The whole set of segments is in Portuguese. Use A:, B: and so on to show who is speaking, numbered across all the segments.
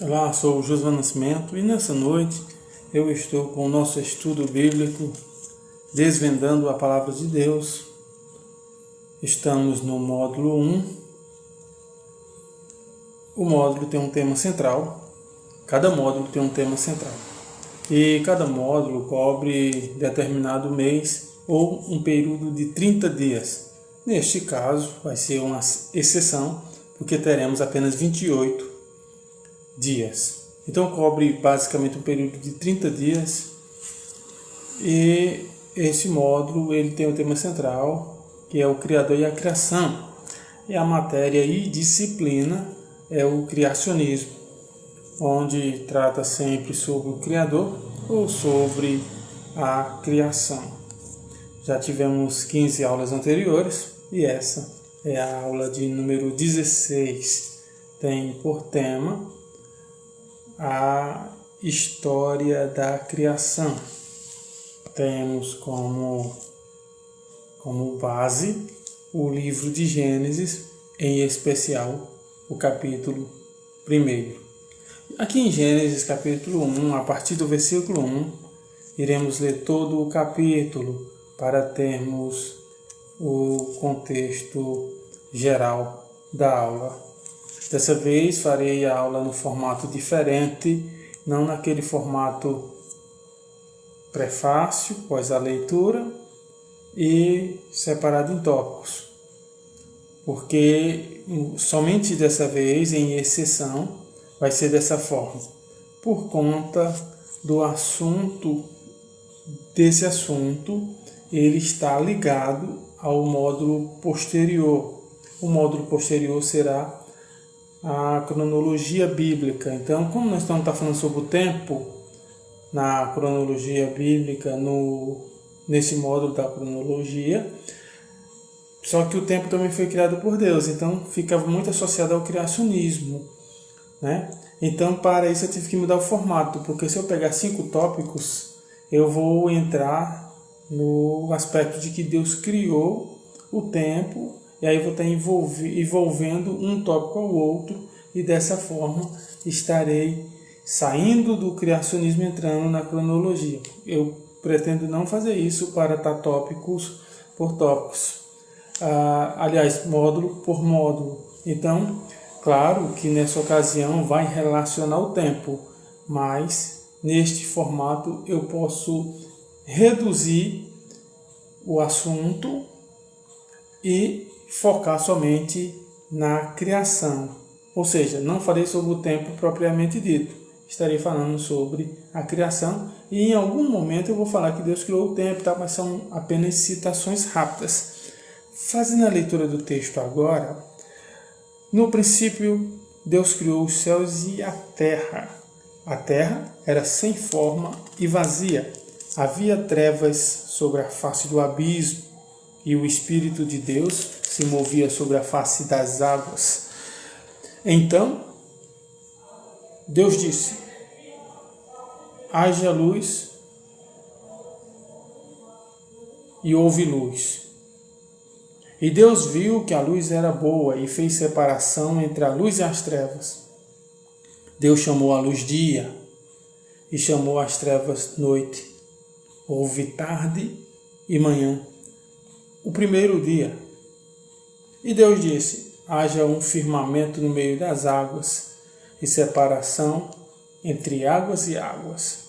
A: Olá, sou o Josué Nascimento e nessa noite eu estou com o nosso estudo bíblico Desvendando a Palavra de Deus. Estamos no módulo 1. O módulo tem um tema central. Cada módulo tem um tema central. E cada módulo cobre determinado mês ou um período de 30 dias. Neste caso, vai ser uma exceção, porque teremos apenas 28 dias. Então cobre basicamente um período de 30 dias e esse módulo ele tem o tema central, que é o Criador e a Criação. E a matéria e disciplina é o criacionismo, onde trata sempre sobre o Criador ou sobre a criação. Já tivemos 15 aulas anteriores e essa é a aula de número 16. Tem por tema a história da criação. Temos como base o livro de Gênesis, em especial o capítulo 1. Aqui em Gênesis capítulo 1, a partir do versículo 1, iremos ler todo o capítulo para termos o contexto geral da aula. Dessa vez farei a aula no formato diferente, não naquele formato prefácio, após a leitura, e separado em tópicos. Porque somente dessa vez, em exceção, vai ser dessa forma. Por conta do assunto, desse assunto, ele está ligado ao módulo posterior. O módulo posterior será a cronologia bíblica. Então, como nós estamos falando sobre o tempo na cronologia bíblica, nesse módulo da cronologia, só que o tempo também foi criado por Deus, então fica muito associado ao criacionismo, né? Então, para isso eu tive que mudar o formato, porque se eu pegar 5 tópicos, eu vou entrar no aspecto de que Deus criou o tempo, e aí vou estar envolvendo um tópico ao outro, e dessa forma estarei saindo do criacionismo e entrando na cronologia. Eu pretendo não fazer isso para estar tópicos por tópicos. Aliás, módulo por módulo. Então, claro que nessa ocasião vai relacionar o tempo, mas neste formato eu posso reduzir o assunto e focar somente na criação. Ou seja, não farei sobre o tempo propriamente dito. Estarei falando sobre a criação e em algum momento eu vou falar que Deus criou o tempo, tá? Mas são apenas citações rápidas. Fazendo a leitura do texto agora, no princípio Deus criou os céus e a terra. A terra era sem forma e vazia. Havia trevas sobre a face do abismo e o Espírito de Deus se movia sobre a face das águas. Então, Deus disse: haja luz, e houve luz. E Deus viu que a luz era boa e fez separação entre a luz e as trevas. Deus chamou a luz dia e chamou as trevas noite. Houve tarde e manhã, o primeiro dia. E Deus disse: haja um firmamento no meio das águas e separação entre águas e águas.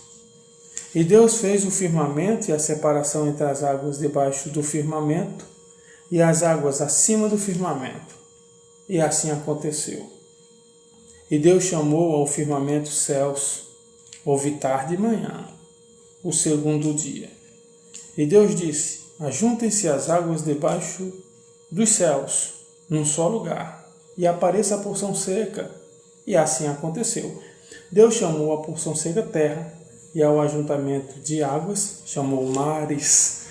A: E Deus fez o firmamento e a separação entre as águas debaixo do firmamento e as águas acima do firmamento. E assim aconteceu. E Deus chamou ao firmamento céus. Houve tarde e manhã, o segundo dia. E Deus disse: ajuntem-se as águas debaixo dos céus, num só lugar, e apareça a porção seca. E assim aconteceu. Deus chamou a porção seca terra, e ao ajuntamento de águas chamou mares.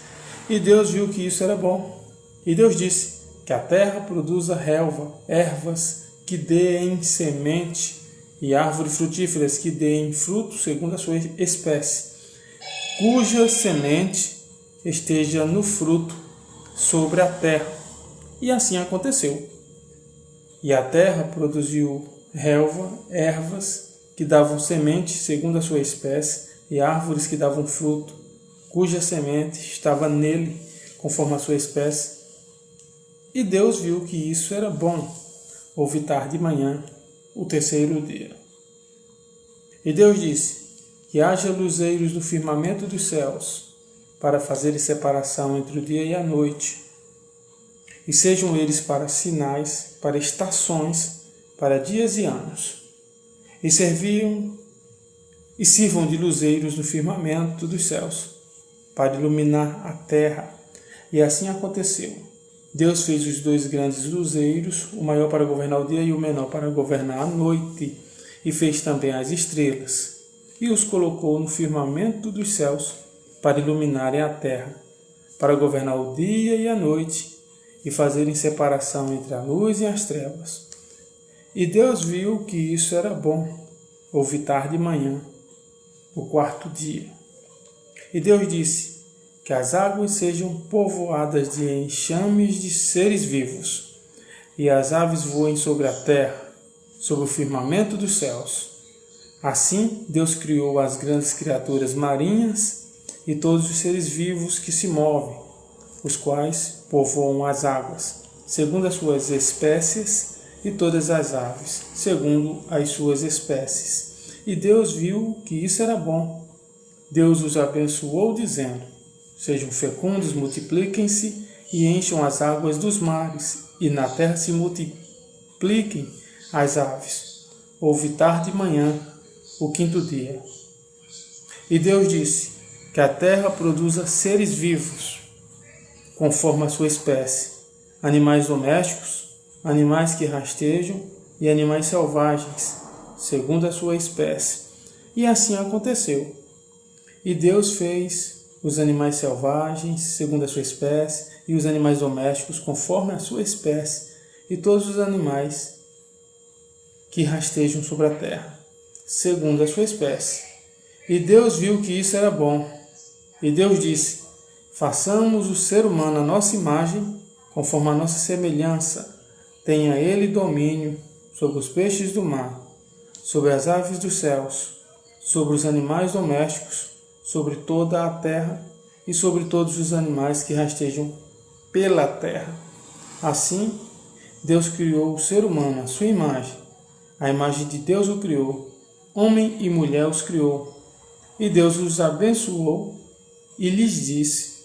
A: E Deus viu que isso era bom. E Deus disse: que a terra produza relva, ervas que deem semente, e árvores frutíferas que deem fruto segundo a sua espécie, cuja semente esteja no fruto sobre a terra. E assim aconteceu. E a terra produziu relva, ervas que davam semente segundo a sua espécie, e árvores que davam fruto, cuja semente estava nele, conforme a sua espécie. E Deus viu que isso era bom. Houve tarde e manhã, o terceiro dia. E Deus disse: que haja luzeiros no firmamento dos céus, para fazerem separação entre o dia e a noite, e sejam eles para sinais, para estações, para dias e anos, e sirvam de luzeiros no firmamento dos céus, para iluminar a terra. E assim aconteceu. Deus fez os 2 grandes luzeiros, o maior para governar o dia e o menor para governar a noite, e fez também as estrelas, e os colocou no firmamento dos céus, para iluminarem a terra, para governar o dia e a noite, e fazerem separação entre a luz e as trevas. E Deus viu que isso era bom. Houve tarde e manhã, o quarto dia. E Deus disse: que as águas sejam povoadas de enxames de seres vivos, e as aves voem sobre a terra, sobre o firmamento dos céus. Assim Deus criou as grandes criaturas marinhas e todos os seres vivos que se movem, os quais povoam as águas, segundo as suas espécies, e todas as aves, segundo as suas espécies. E Deus viu que isso era bom. Deus os abençoou, dizendo: sejam fecundos, multipliquem-se e encham as águas dos mares, e na terra se multipliquem as aves. Houve tarde e manhã, o quinto dia. E Deus disse: que a terra produza seres vivos, conforme a sua espécie, animais domésticos, animais que rastejam e animais selvagens, segundo a sua espécie. E assim aconteceu. E Deus fez os animais selvagens, segundo a sua espécie, e os animais domésticos, conforme a sua espécie, e todos os animais que rastejam sobre a terra, segundo a sua espécie. E Deus viu que isso era bom. E Deus disse: façamos o ser humano à nossa imagem, conforme a nossa semelhança. Tenha ele domínio sobre os peixes do mar, sobre as aves dos céus, sobre os animais domésticos, sobre toda a terra e sobre todos os animais que rastejam pela terra. Assim, Deus criou o ser humano à sua imagem. A imagem de Deus o criou. Homem e mulher os criou. E Deus os abençoou e lhes disse: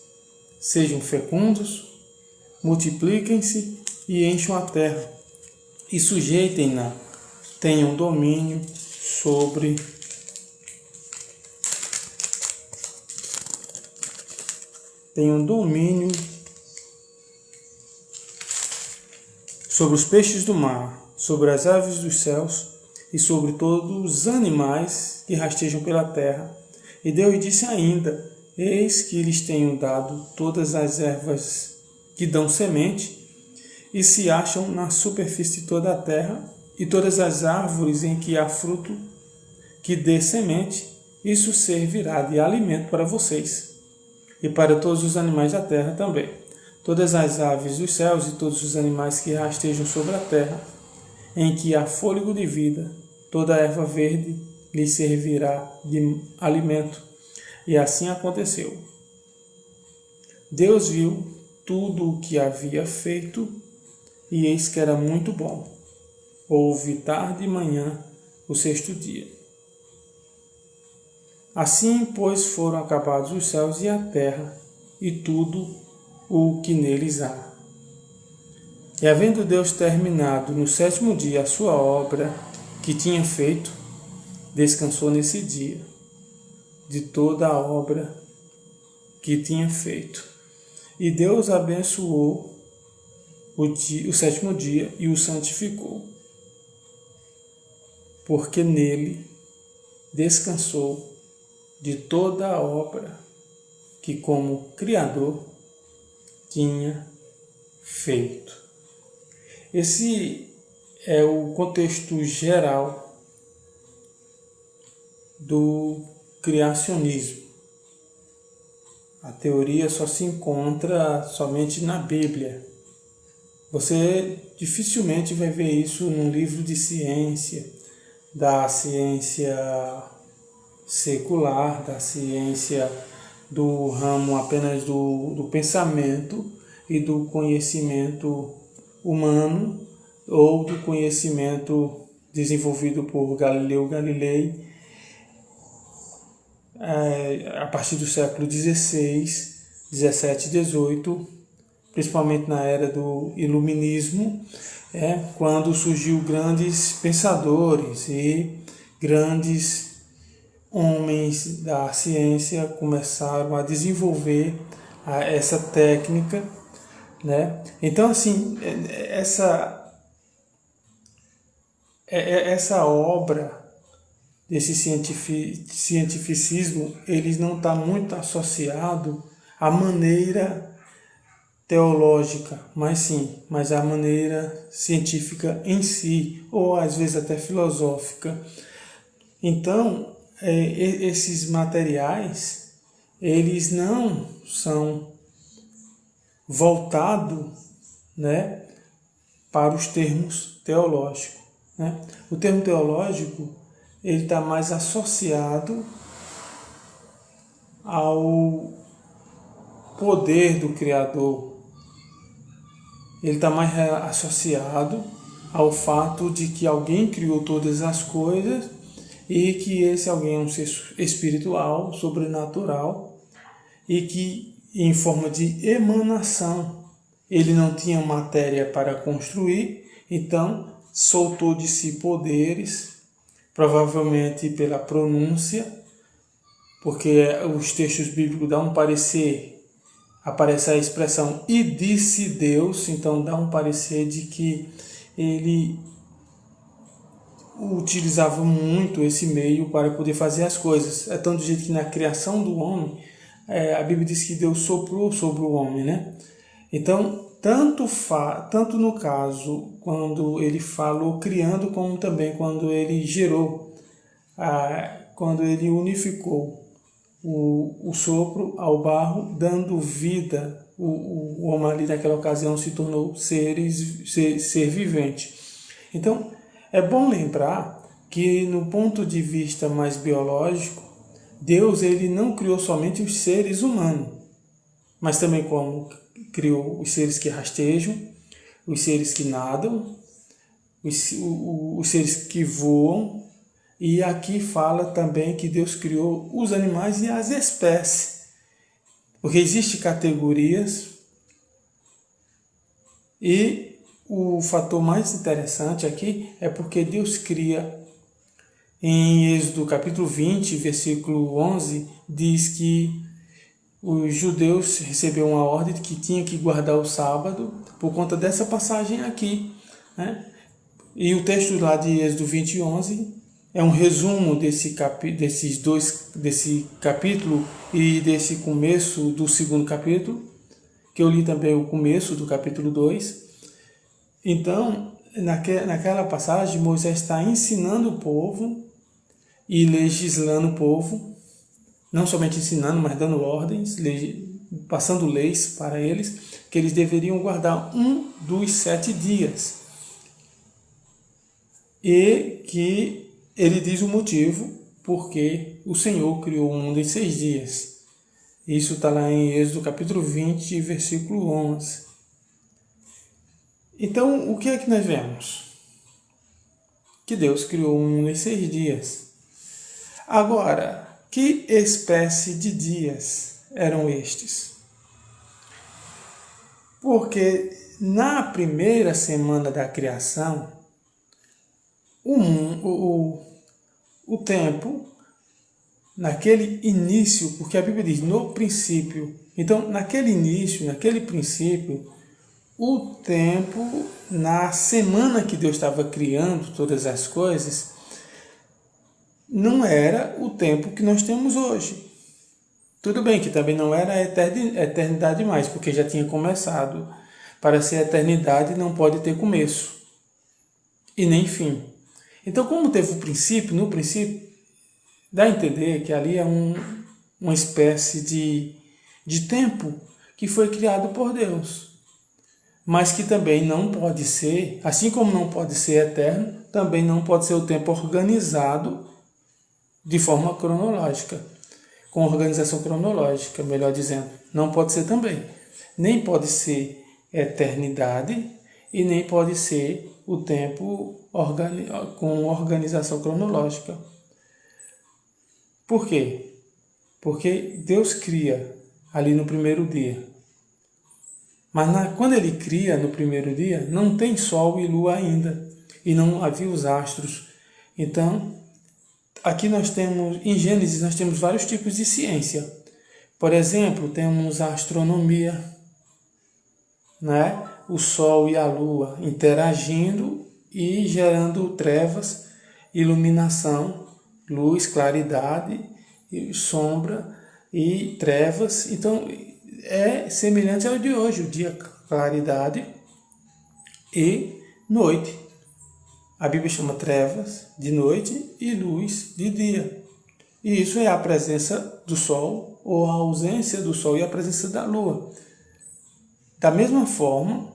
A: sejam fecundos, multipliquem-se e encham a terra, e sujeitem-na, tenham domínio sobre os peixes do mar, sobre as aves dos céus e sobre todos os animais que rastejam pela terra. E Deus disse ainda: eis que lhes tenho dado todas as ervas que dão semente e se acham na superfície de toda a terra, e todas as árvores em que há fruto que dê semente, isso servirá de alimento para vocês, e para todos os animais da terra também. Todas as aves dos céus e todos os animais que rastejam sobre a terra, em que há fôlego de vida, toda a erva verde lhes servirá de alimento. E assim aconteceu. Deus viu tudo o que havia feito, e eis que era muito bom. Houve tarde e manhã, o sexto dia. Assim, pois, foram acabados os céus e a terra, e tudo o que neles há. E havendo Deus terminado no sétimo dia a sua obra que tinha feito, descansou nesse dia de toda a obra que tinha feito. E Deus abençoou o sétimo dia e o santificou, porque nele descansou de toda a obra que como Criador tinha feito. Esse é o contexto geral do criacionismo. A teoria só se encontra somente na Bíblia. Você dificilmente vai ver isso num livro de ciência, da ciência secular, da ciência do ramo apenas do pensamento e do conhecimento humano, ou do conhecimento desenvolvido por Galileu Galilei a partir do século XVI, XVII e XVIII, principalmente na era do Iluminismo, quando surgiu grandes pensadores e grandes homens da ciência começaram a desenvolver essa técnica, né? Então, assim, essa obra desse cientificismo, ele não está muito associado à maneira teológica, mas à maneira científica em si, ou às vezes até filosófica. Então, esses materiais, eles não são voltados, né, para os termos teológicos, né? O termo teológico, ele está mais associado ao poder do Criador. Ele está mais associado ao fato de que alguém criou todas as coisas e que esse alguém é um ser espiritual, sobrenatural, e que em forma de emanação ele não tinha matéria para construir, então soltou de si poderes, provavelmente pela pronúncia, porque os textos bíblicos dão um parecer, aparece a expressão "e disse Deus", então dá um parecer de que ele utilizava muito esse meio para poder fazer as coisas. É tão do jeito que na criação do homem, a Bíblia diz que Deus soprou sobre o homem, né? Então, tanto no caso quando ele falou criando, como também quando ele gerou, quando ele unificou o sopro ao barro, dando vida. O homem ali naquela ocasião se tornou ser vivente. Então, é bom lembrar que no ponto de vista mais biológico, Deus ele não criou somente os seres humanos, mas também como criou os seres que rastejam, os seres que nadam, os seres que voam, e aqui fala também que Deus criou os animais e as espécies, porque existem categorias, e o fator mais interessante aqui é porque Deus cria, em Êxodo capítulo 20, versículo 11, diz que os judeus receberam uma ordem de que tinha que guardar o sábado por conta dessa passagem aqui, né? E o texto lá de Êxodo 20, 11 é um resumo desse capítulo e desse começo do segundo capítulo, que eu li também o começo do capítulo 2. Então, naquela passagem, Moisés está ensinando o povo e legislando o povo, não somente ensinando, mas dando ordens, passando leis para eles, que eles deveriam guardar um dos 7 dias. E que ele diz o motivo porque o Senhor criou o mundo em 6 dias. Isso está lá em Êxodo capítulo 20, versículo 11. Então, o que é que nós vemos? Que Deus criou o mundo em 6 dias. Agora, que espécie de dias eram estes? Porque na primeira semana da criação, o tempo, naquele início, porque a Bíblia diz no princípio, então naquele início, naquele princípio, o tempo, na semana que Deus estava criando todas as coisas, não era o tempo que nós temos hoje. Tudo bem que também não era a eternidade mais, porque já tinha começado. Para ser eternidade não pode ter começo e nem fim. Então, como teve o princípio, no princípio, dá a entender que ali é uma espécie de tempo que foi criado por Deus. mas que também não pode ser, assim como não pode ser eterno, também não pode ser o tempo organizado de forma cronológica, com organização cronológica, melhor dizendo. Não pode ser também. Nem pode ser eternidade e nem pode ser o tempo com organização cronológica. Por quê? Porque Deus cria ali no primeiro dia. Mas quando ele cria no primeiro dia, não tem sol e lua ainda. E não havia os astros. Então, aqui nós temos, em Gênesis, nós temos vários tipos de ciência. Por exemplo, temos a astronomia, né? O sol e a lua interagindo e gerando trevas, iluminação, luz, claridade, sombra e trevas. Então, é semelhante ao de hoje, o dia, claridade e noite. A Bíblia chama trevas de noite e luz de dia. E isso é a presença do sol ou a ausência do sol e a presença da lua. Da mesma forma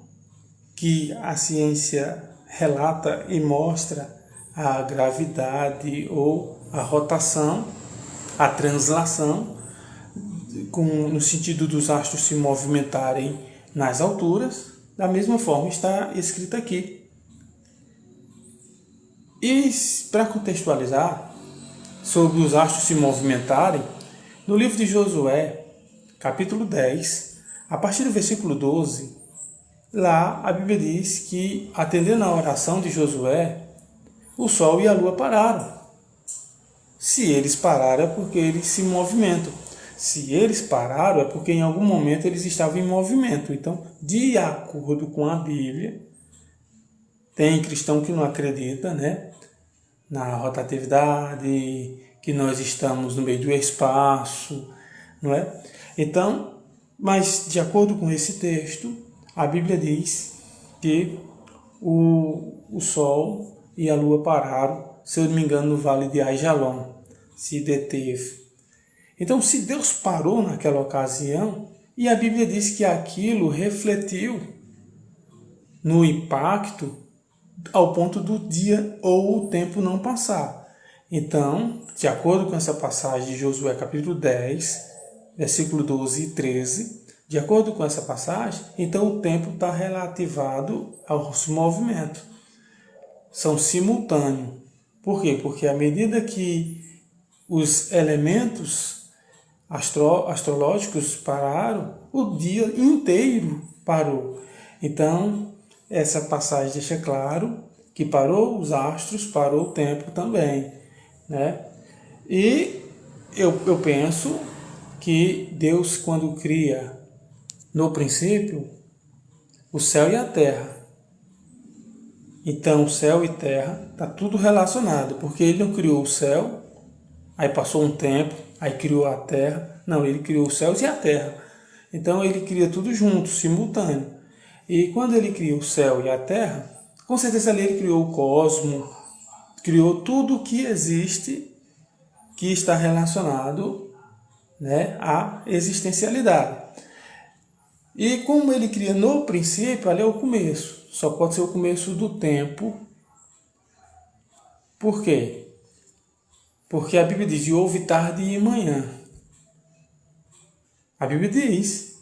A: que a ciência relata e mostra a gravidade ou a rotação, a translação, no sentido dos astros se movimentarem nas alturas, da mesma forma está escrito aqui. E para contextualizar sobre os astros se movimentarem, no livro de Josué, capítulo 10, a partir do versículo 12, lá a Bíblia diz que, atendendo à oração de Josué, o sol e a lua pararam. Se eles pararam é porque eles se movimentam. Se eles pararam é porque em algum momento eles estavam em movimento. Então, de acordo com a Bíblia, tem cristão que não acredita, né, na rotatividade, que nós estamos no meio do espaço, não é? Então, mas de acordo com esse texto, a Bíblia diz que o Sol e a Lua pararam, se eu não me engano, no Vale de Aijalon, se deteve. Então, se Deus parou naquela ocasião, e a Bíblia diz que aquilo refletiu no impacto ao ponto do dia ou o tempo não passar. Então, de acordo com essa passagem de Josué capítulo 10, versículo 12 e 13, de acordo com essa passagem, então o tempo está relativado aos movimentos. São simultâneos. Por quê? Porque à medida que os elementos astrológicos pararam, o dia inteiro parou. Então, essa passagem deixa claro que parou os astros, parou o tempo também, né? E eu penso que Deus, quando cria no princípio o céu e a terra, então céu e terra está tudo relacionado, porque ele não criou o céu, aí passou um tempo, aí criou a terra. Não, ele criou os céus e a terra. Então ele cria tudo junto, simultâneo. E quando ele criou o céu e a terra, com certeza ali ele criou o cosmos, criou tudo que existe, que está relacionado, né, à existencialidade. E como ele cria no princípio, ali é o começo. Só pode ser o começo do tempo. Por quê? Porque a Bíblia diz, e houve tarde e manhã. A Bíblia diz.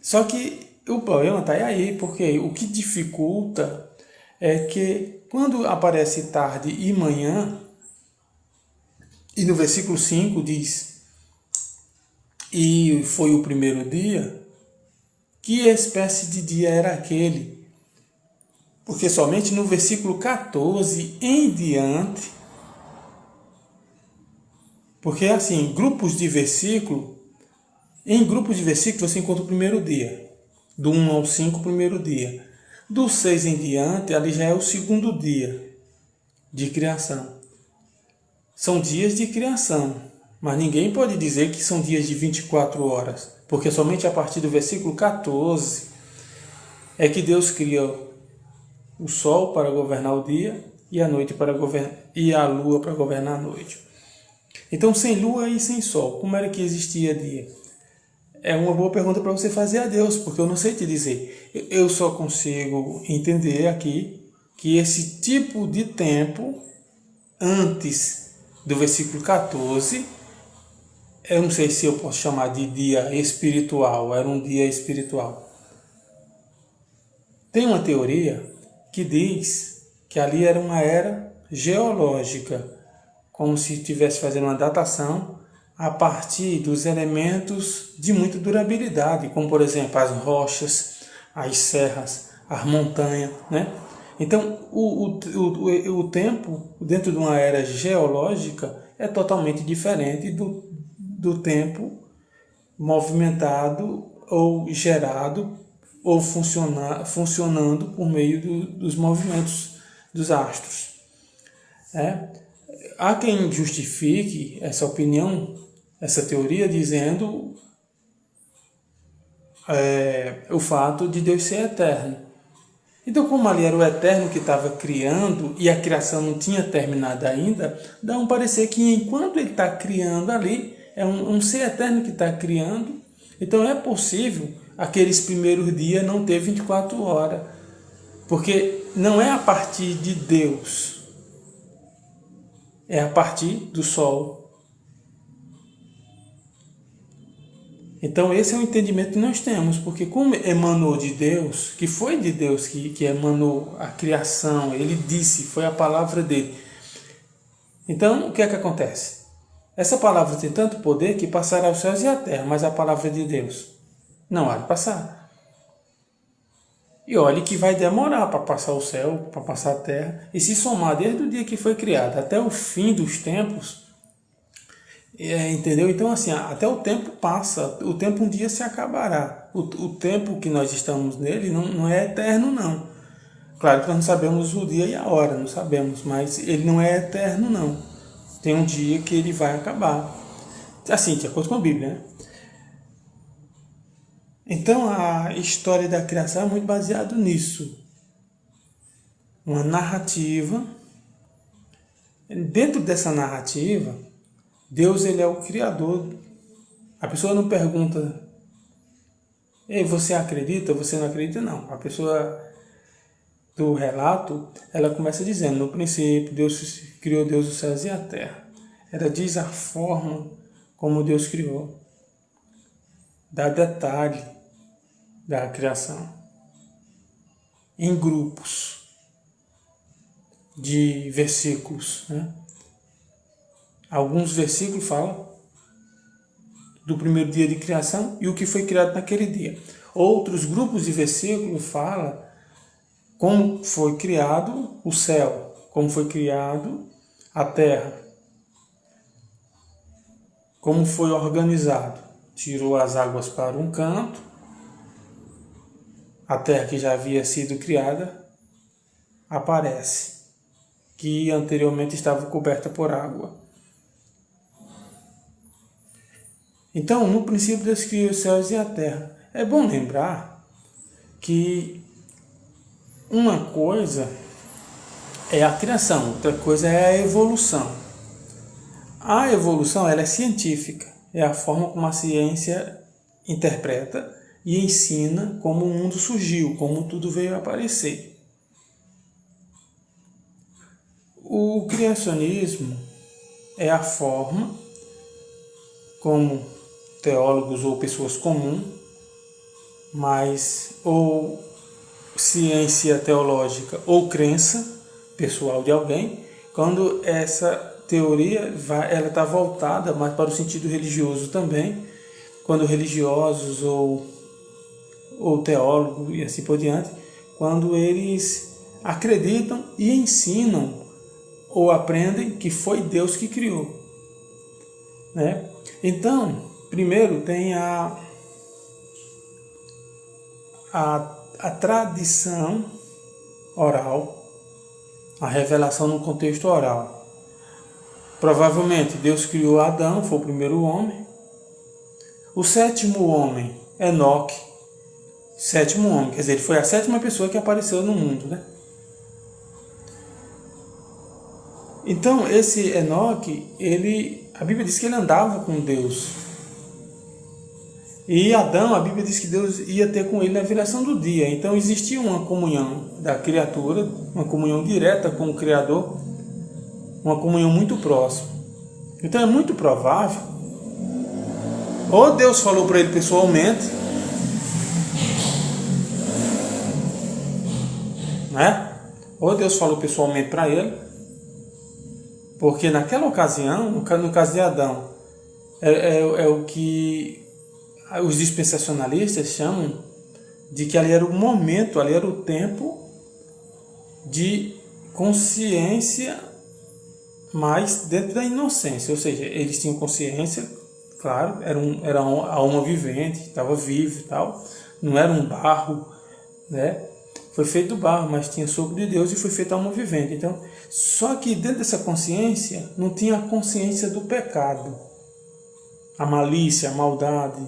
A: Só que o problema está aí, porque o que dificulta é que quando aparece tarde e manhã, e no versículo 5 diz, e foi o primeiro dia, que espécie de dia era aquele? Porque somente no versículo 14 em diante, porque assim, em grupos de versículos você encontra o primeiro dia. Do 1 ao 5, o primeiro dia. Do 6 em diante, ali já é o segundo dia de criação. São dias de criação, mas ninguém pode dizer que são dias de 24 horas, porque somente a partir do versículo 14 é que Deus cria o sol para governar o dia e a noite para governar, e a lua para governar a noite. Então, sem lua e sem sol, como era que existia dia? É uma boa pergunta para você fazer a Deus, porque eu não sei te dizer. Eu só consigo entender aqui que esse tipo de tempo, antes do versículo 14, eu não sei se eu posso chamar de dia espiritual, era um dia espiritual. Tem uma teoria que diz que ali era uma era geológica, como se estivesse fazendo uma datação a partir dos elementos de muita durabilidade, como por exemplo as rochas, as serras, as montanhas, né? Então o tempo dentro de uma era geológica é totalmente diferente do tempo movimentado ou gerado ou funcionando por meio dos movimentos dos astros. Há quem justifique essa opinião, essa teoria, dizendo o fato de Deus ser eterno. Então, como ali era o eterno que estava criando e a criação não tinha terminado ainda, dá um parecer que enquanto ele está criando ali, é um ser eterno que está criando. Então é possível aqueles primeiros dias não ter 24 horas, porque não é a partir de Deus, é a partir do sol. Então esse é o entendimento que nós temos, porque como emanou de Deus, que foi de Deus que emanou a criação, ele disse, foi a palavra dele. Então o que é que acontece? Essa palavra tem tanto poder que passará os céus e a terra, mas a palavra de Deus não há de passar. E olhe que vai demorar para passar o céu, para passar a terra, e se somar desde o dia que foi criado até o fim dos tempos, entendeu? Então assim, até o tempo passa, o tempo um dia se acabará. O tempo que nós estamos nele não é eterno não. Claro que nós não sabemos o dia e a hora, não sabemos, mas ele não é eterno não. Tem um dia que ele vai acabar. Assim, de acordo com a Bíblia, né? Então a história da criação é muito baseada nisso. Uma narrativa. Dentro dessa narrativa, Deus ele é o Criador. A pessoa não pergunta, ei, você acredita? Você não acredita? Não. A pessoa do relato, ela começa dizendo, no princípio, Deus criou Deus os céus e a terra. Ela diz a forma como Deus criou. Dá detalhe da criação. Em grupos de versículos, né? Alguns versículos falam do primeiro dia de criação e o que foi criado naquele dia. Outros grupos de versículos falam como foi criado o céu, como foi criado a terra, como foi organizado. Tirou as águas para um canto, a terra que já havia sido criada aparece, que anteriormente estava coberta por água. Então, no princípio, Deus criou os céus e a terra. É bom lembrar que uma coisa é a criação, outra coisa é a evolução. A evolução ela é científica, é a forma como a ciência interpreta e ensina como o mundo surgiu, como tudo veio a aparecer. O criacionismo é a forma como teólogos ou pessoas comuns, mas ou ciência teológica ou crença pessoal de alguém, quando essa teoria ela está voltada mais para o sentido religioso também, quando religiosos ou teólogos e assim por diante, quando eles acreditam e ensinam ou aprendem que foi Deus que criou, né? Então, primeiro tem a tradição oral, a revelação no contexto oral. Provavelmente Deus criou Adão, foi o primeiro homem. O sétimo homem, Enoque, sétimo homem, quer dizer, ele foi a sétima pessoa que apareceu no mundo, né? Então, esse Enoque, a Bíblia diz que ele andava com Deus. E Adão, a Bíblia diz que Deus ia ter com ele na viração do dia. Então existia uma comunhão da criatura, uma comunhão direta com o Criador, uma comunhão muito próxima. Então é muito provável, ou Deus falou para ele pessoalmente, né? Ou Deus falou pessoalmente para ele, porque naquela ocasião, no caso de Adão, é o que os dispensacionalistas chamam de que ali era o momento, ali era o tempo de consciência, mas dentro da inocência, ou seja, eles tinham consciência, claro, era a alma vivente, estava vivo e tal, não era um barro, né? Foi feito do barro, mas tinha sopro de Deus e foi feita a alma vivente. Então, só que dentro dessa consciência não tinha a consciência do pecado, a malícia, a maldade.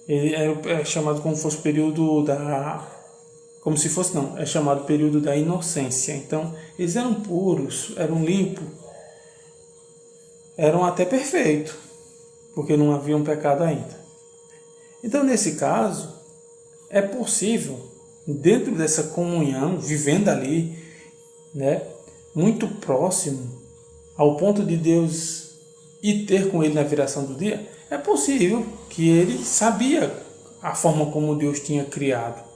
A: Ele é chamado como se fosse período da... Como se fosse, não, é chamado período da inocência. Então, eles eram puros, eram limpos, eram até perfeitos, porque não havia um pecado ainda. Então, nesse caso, é possível, dentro dessa comunhão, vivendo ali, né, muito próximo, ao ponto de Deus ir ter com ele na viração do dia, é possível que ele sabia a forma como Deus tinha criado.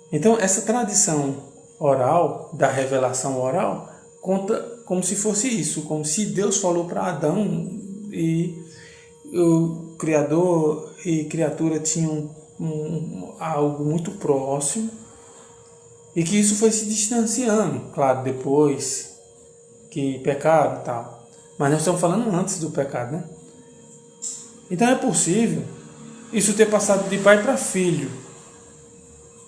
A: Então, essa tradição oral, da revelação oral, conta como se fosse isso, como se Deus falou para Adão e o Criador e criatura tinham algo muito próximo e que isso foi se distanciando, claro, depois que pecaram e tal. Mas nós estamos falando antes do pecado, né? Então é possível isso ter passado de pai para filho.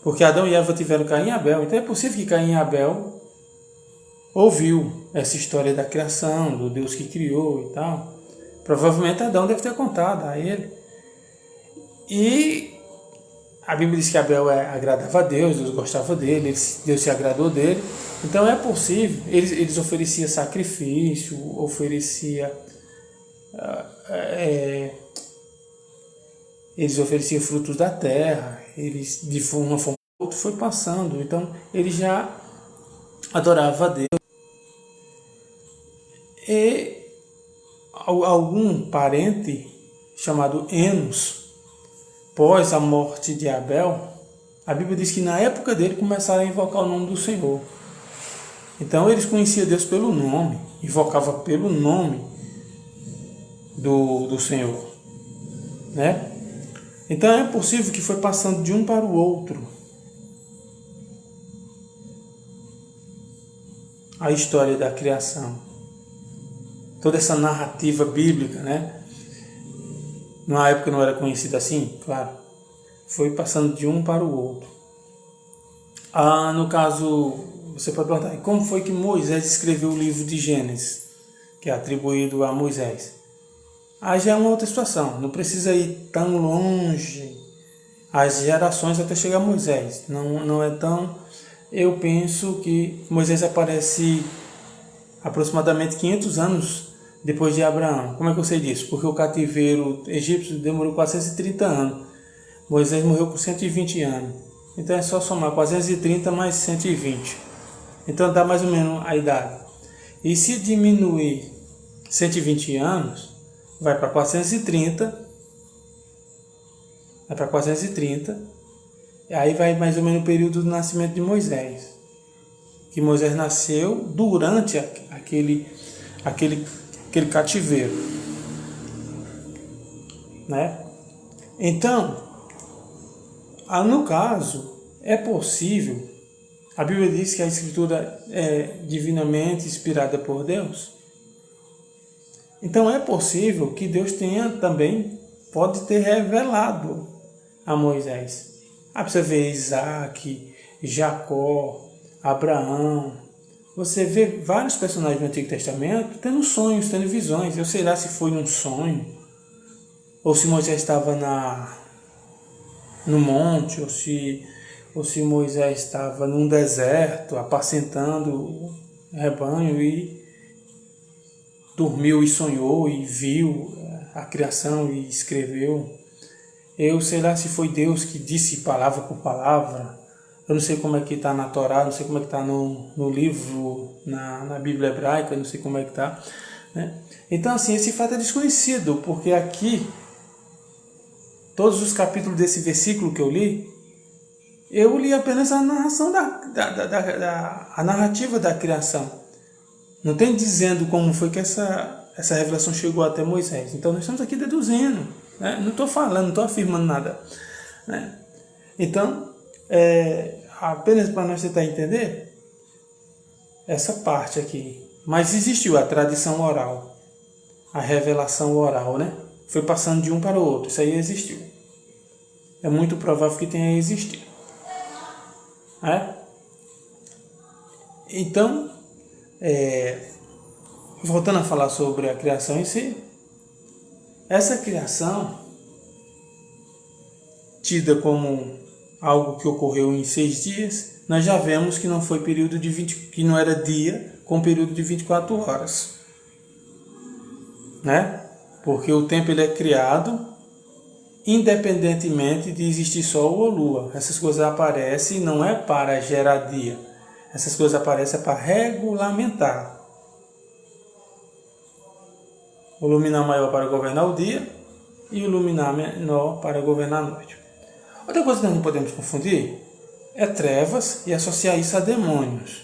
A: Porque Adão e Eva tiveram Caim e Abel. Então é possível que Caim e Abel ouviu essa história da criação, do Deus que criou e tal. Provavelmente Adão deve ter contado a ele. E a Bíblia diz que Abel agradava a Deus, Deus gostava dele, Deus se agradou dele. Então é possível, eles ofereciam sacrifício, eles ofereciam frutos da terra, eles de uma forma ou outra foi passando, então ele já adorava a Deus. E algum parente chamado Enos, pós a morte de Abel, a Bíblia diz que na época dele começaram a invocar o nome do Senhor. Então eles conheciam Deus pelo nome, invocavam pelo nome do Senhor, né? Então é possível que foi passando de um para o outro a história da criação. Toda essa narrativa bíblica, né? Na época não era conhecida assim, claro. Foi passando de um para o outro. No caso, você pode perguntar, como foi que Moisés escreveu o livro de Gênesis, que é atribuído a Moisés? Aí já é uma outra situação, não precisa ir tão longe as gerações até chegar a Moisés. Não é tão... Eu penso que Moisés aparece aproximadamente 500 anos depois de Abraão. Como é que eu sei disso? Porque o cativeiro egípcio demorou 430 anos. Moisés morreu com 120 anos. Então é só somar 430 mais 120. Então dá mais ou menos a idade. E se diminuir 120 anos... vai para 430, e aí vai mais ou menos o período do nascimento de Moisés. Que Moisés nasceu durante aquele cativeiro, né? Então, no caso, é possível, a Bíblia diz que a Escritura é divinamente inspirada por Deus. Então é possível que Deus pode ter revelado a Moisés. Você vê Isaac, Jacó, Abraão. Você vê vários personagens do Antigo Testamento tendo sonhos, tendo visões. Eu sei lá se foi um sonho, ou se Moisés estava no monte, ou se Moisés estava num deserto, apacentando o rebanho e dormiu e sonhou e viu a criação e escreveu. Eu sei lá se foi Deus que disse palavra por palavra. Eu não sei como é que está na Torá, não sei como é que está no livro, na Bíblia hebraica, não sei como é que está. Né? Então, assim, esse fato é desconhecido, porque aqui, todos os capítulos desse versículo que eu li apenas a narração a narrativa da criação. Não tem dizendo como foi que essa revelação chegou até Moisés. Então, nós estamos aqui deduzindo. Né? Não estou falando, não estou afirmando nada. Né? Então, apenas para nós tentar entender essa parte aqui. Mas existiu a tradição oral, a revelação oral, né? Foi passando de um para o outro. Isso aí existiu. É muito provável que tenha existido. Então, voltando a falar sobre a criação em si, essa criação, tida como algo que ocorreu em 6 dias, nós já vemos que não foi período de que não era dia com período de 24 horas. Né? Porque o tempo ele é criado independentemente de existir sol ou lua. Essas coisas aparecem não é para gerar dia. Essas coisas aparecem para regulamentar. O luminar maior para governar o dia e o luminar menor para governar a noite. Outra coisa que nós não podemos confundir é trevas e associar isso a demônios.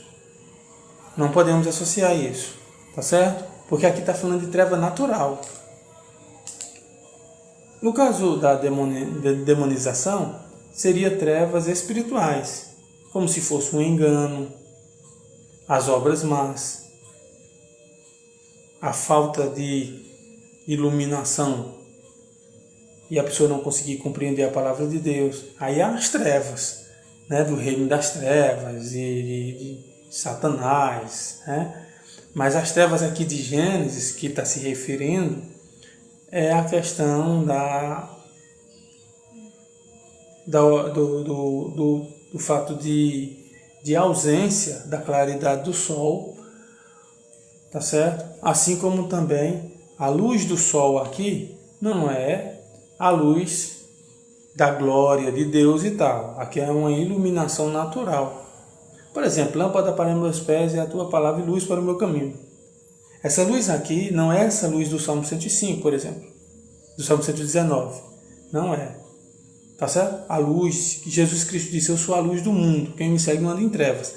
A: Não podemos associar isso, tá certo? Porque aqui está falando de treva natural. No caso da demonização, seria trevas espirituais, como se fosse um engano, as obras más, a falta de iluminação e a pessoa não conseguir compreender a palavra de Deus. Aí há as trevas, né, do reino das trevas e de Satanás. Né? Mas as trevas aqui de Gênesis, que está se referindo, é a questão do fato de ausência da claridade do sol, tá certo? Assim como também a luz do sol aqui não é a luz da glória de Deus e tal. Aqui é uma iluminação natural. Por exemplo, lâmpada para meus pés é a tua palavra e luz para o meu caminho. Essa luz aqui não é essa luz do Salmo 105, por exemplo, do Salmo 119. Não é. Tá certo? A luz que Jesus Cristo disse, eu sou a luz do mundo. Quem me segue não anda em trevas.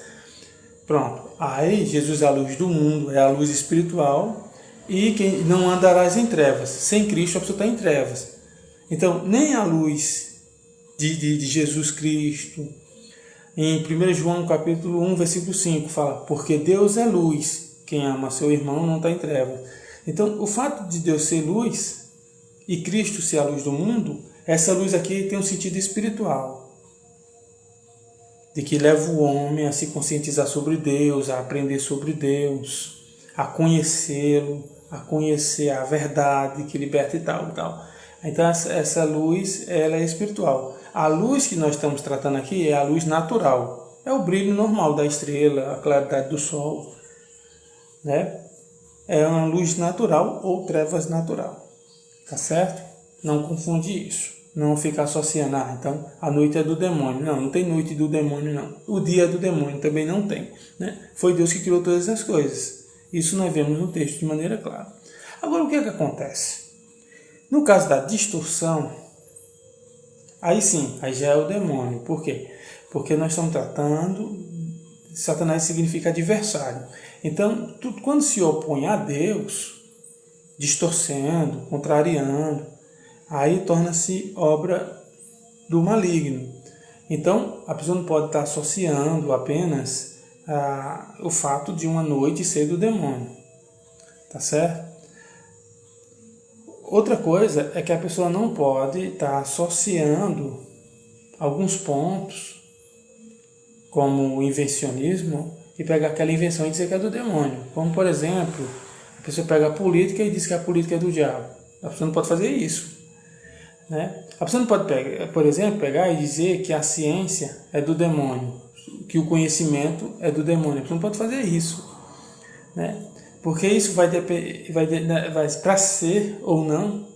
A: Pronto. Aí Jesus é a luz do mundo, é a luz espiritual. E quem não andarás em trevas. Sem Cristo a pessoa está em trevas. Então, nem a luz de Jesus Cristo, em 1 João capítulo 1, versículo 5, fala, porque Deus é luz. Quem ama seu irmão não está em trevas. Então, o fato de Deus ser luz e Cristo ser a luz do mundo, essa luz aqui tem um sentido espiritual, de que leva o homem a se conscientizar sobre Deus, a aprender sobre Deus, a conhecê-lo, a conhecer a verdade que liberta e tal. Então, essa luz, ela é espiritual. A luz que nós estamos tratando aqui é a luz natural. É o brilho normal da estrela, a claridade do sol. Né? É uma luz natural ou trevas natural. Tá certo? Não confunde isso. Não fica associando, então a noite é do demônio. Não tem noite do demônio, não. O dia é do demônio, também não tem. Né? Foi Deus que criou todas as coisas. Isso nós vemos no texto de maneira clara. Agora, o que é que acontece? No caso da distorção, aí sim, aí já é o demônio. Por quê? Porque nós estamos tratando, Satanás significa adversário. Então, tudo, quando se opõe a Deus, distorcendo, contrariando, aí torna-se obra do maligno. Então, a pessoa não pode estar associando apenas o fato de uma noite ser do demônio. Tá certo? Outra coisa é que a pessoa não pode estar associando alguns pontos, como o invencionismo, e pegar aquela invenção e dizer que é do demônio. Como, por exemplo, a pessoa pega a política e diz que a política é do diabo. A pessoa não pode fazer isso. Né? A pessoa não pode, por exemplo, pegar e dizer que a ciência é do demônio, que o conhecimento é do demônio. A pessoa não pode fazer isso. Né? Porque isso vai para ser ou não,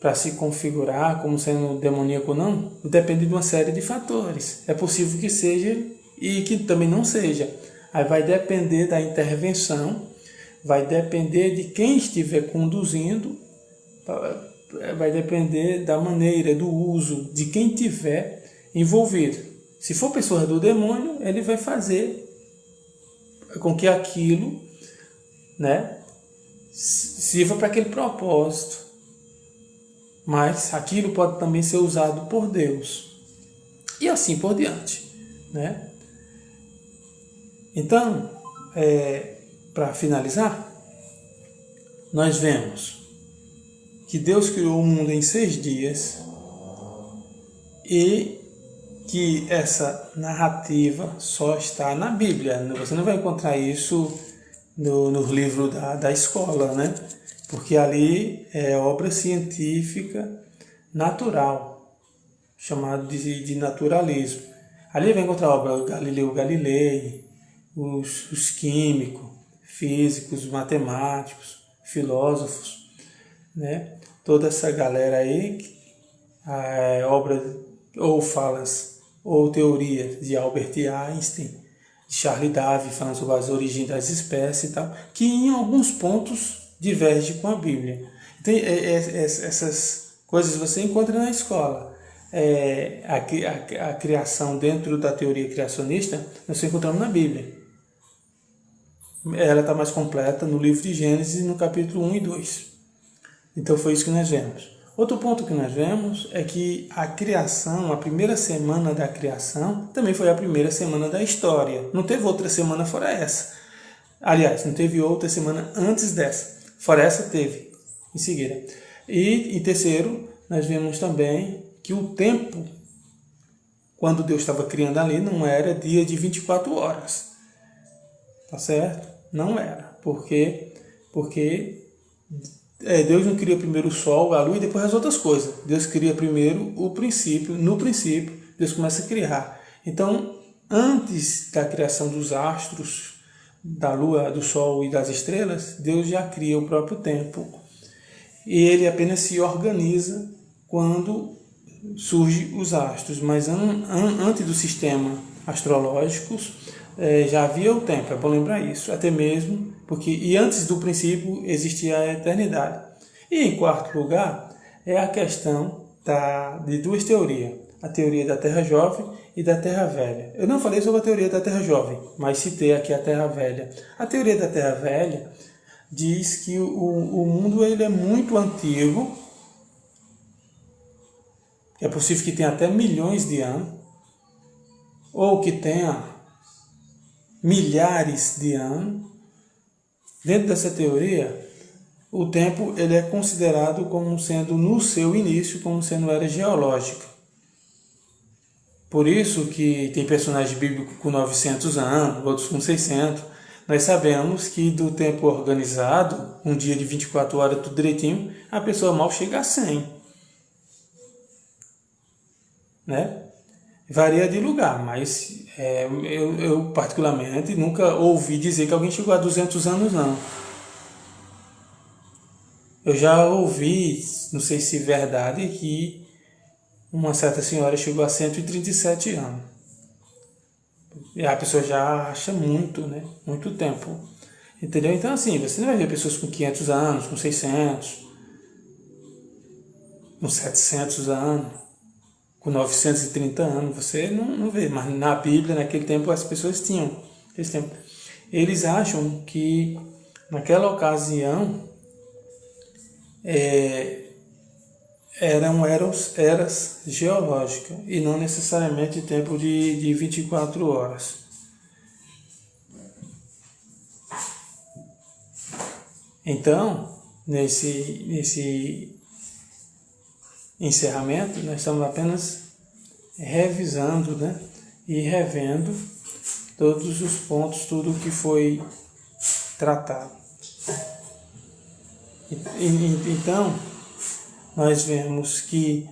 A: para se configurar como sendo demoníaco ou não, depende de uma série de fatores. É possível que seja e que também não seja. Aí vai depender da intervenção, vai depender de quem estiver conduzindo, vai depender da maneira, do uso, de quem estiver envolvido. Se for pessoa do demônio, ele vai fazer com que aquilo, né, sirva para aquele propósito. Mas aquilo pode também ser usado por Deus. E assim por diante, né? Então, para finalizar, nós vemos que Deus criou o mundo em 6 dias e que essa narrativa só está na Bíblia. Você não vai encontrar isso no livro da escola, né? Porque ali é obra científica natural, chamado de naturalismo. Ali vai encontrar a obra Galileu Galilei, os químicos, físicos, matemáticos, filósofos, né? Toda essa galera aí, obra ou falas ou teorias de Albert Einstein, de Charles Darwin, falando sobre as origens das espécies e tal, que em alguns pontos diverge com a Bíblia. Então, essas coisas você encontra na escola. A criação dentro da teoria criacionista, nós encontramos na Bíblia. Ela está mais completa no livro de Gênesis, no capítulo 1 e 2. Então foi isso que nós vemos. Outro ponto que nós vemos é que a criação, a primeira semana da criação, também foi a primeira semana da história. Não teve outra semana fora essa. Aliás, não teve outra semana antes dessa. Fora essa, teve em seguida. E em terceiro, nós vemos também que o tempo, quando Deus estava criando ali, não era dia de 24 horas. Tá certo? Não era. Porque Deus não cria primeiro o sol, a lua e depois as outras coisas. Deus cria primeiro o princípio. No princípio, Deus começa a criar. Então, antes da criação dos astros, da lua, do sol e das estrelas, Deus já cria o próprio tempo. E ele apenas se organiza quando surgem os astros. Mas antes do sistema astrológico, já havia o tempo, é bom lembrar isso, até mesmo porque, e antes do princípio existia a eternidade. E em quarto lugar é a questão de duas teorias, a teoria da Terra Jovem e da Terra Velha. Eu não falei sobre a teoria da Terra Jovem, mas citei aqui a Terra Velha. A teoria da Terra Velha diz que o mundo ele é muito antigo, é possível que tenha até milhões de anos, ou que tenha milhares de anos. Dentro dessa teoria, o tempo ele é considerado como sendo, no seu início, como sendo era geológica. Por isso que tem personagens bíblicos com 900 anos, outros com 600. Nós sabemos que do tempo organizado, um dia de 24 horas, tudo direitinho, a pessoa mal chega a 100. Né? Varia de lugar, mas eu particularmente nunca ouvi dizer que alguém chegou a 200 anos, não. Eu já ouvi, não sei se é verdade, que uma certa senhora chegou a 137 anos. E a pessoa já acha muito, né? Muito tempo. Entendeu? Então, assim, você não vai ver pessoas com 500 anos, com 600, com 700 anos, com 930 anos. Você não vê. Mas na Bíblia, naquele tempo, as pessoas tinham. Eles acham que, naquela ocasião, eram eras geológicas e não necessariamente tempo de 24 horas. Então, nesse encerramento, nós estamos apenas revisando, né, e revendo todos os pontos, tudo o que foi tratado. Então, nós vemos que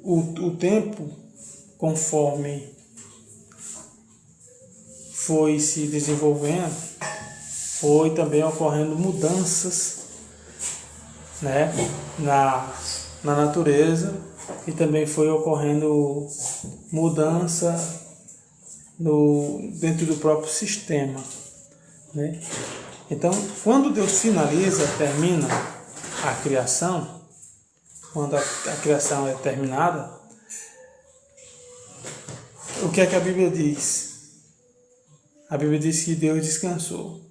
A: o tempo, conforme foi se desenvolvendo, foi também ocorrendo mudanças né, na natureza, e também foi ocorrendo mudança dentro do próprio sistema, né? Então, quando Deus termina a criação, quando a criação é terminada, o que é que a Bíblia diz? A Bíblia diz que Deus descansou.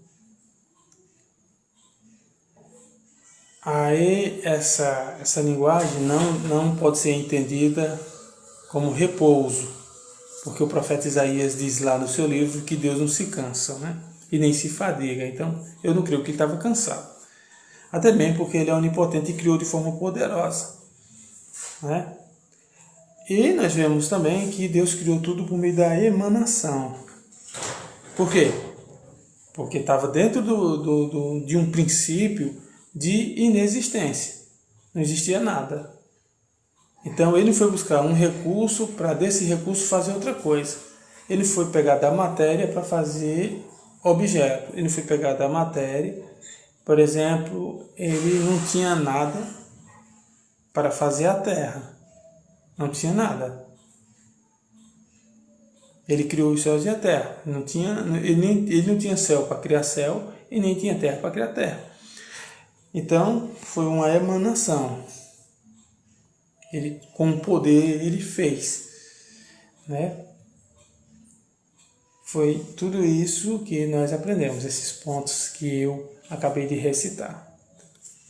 A: Aí essa linguagem não pode ser entendida como repouso, porque o profeta Isaías diz lá no seu livro que Deus não se cansa, né? E nem se fadiga. Então, eu não creio que ele estava cansado. Até bem porque ele é onipotente e criou de forma poderosa, né? E nós vemos também que Deus criou tudo por meio da emanação. Por quê? Porque estava dentro de um princípio de inexistência. Não existia nada. Então ele foi buscar um recurso para desse recurso fazer outra coisa. Ele foi pegar da matéria para fazer objeto. Ele foi pegar da matéria, por exemplo, ele não tinha nada para fazer a terra. Não tinha nada. Ele criou os céus e a terra. Ele não tinha céu para criar céu e nem tinha terra para criar terra. Então, foi uma emanação. Ele, com poder, ele fez, né? Foi tudo isso que nós aprendemos, esses pontos que eu acabei de recitar.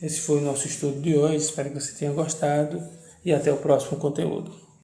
A: Esse foi o nosso estudo de hoje, espero que você tenha gostado e até o próximo conteúdo.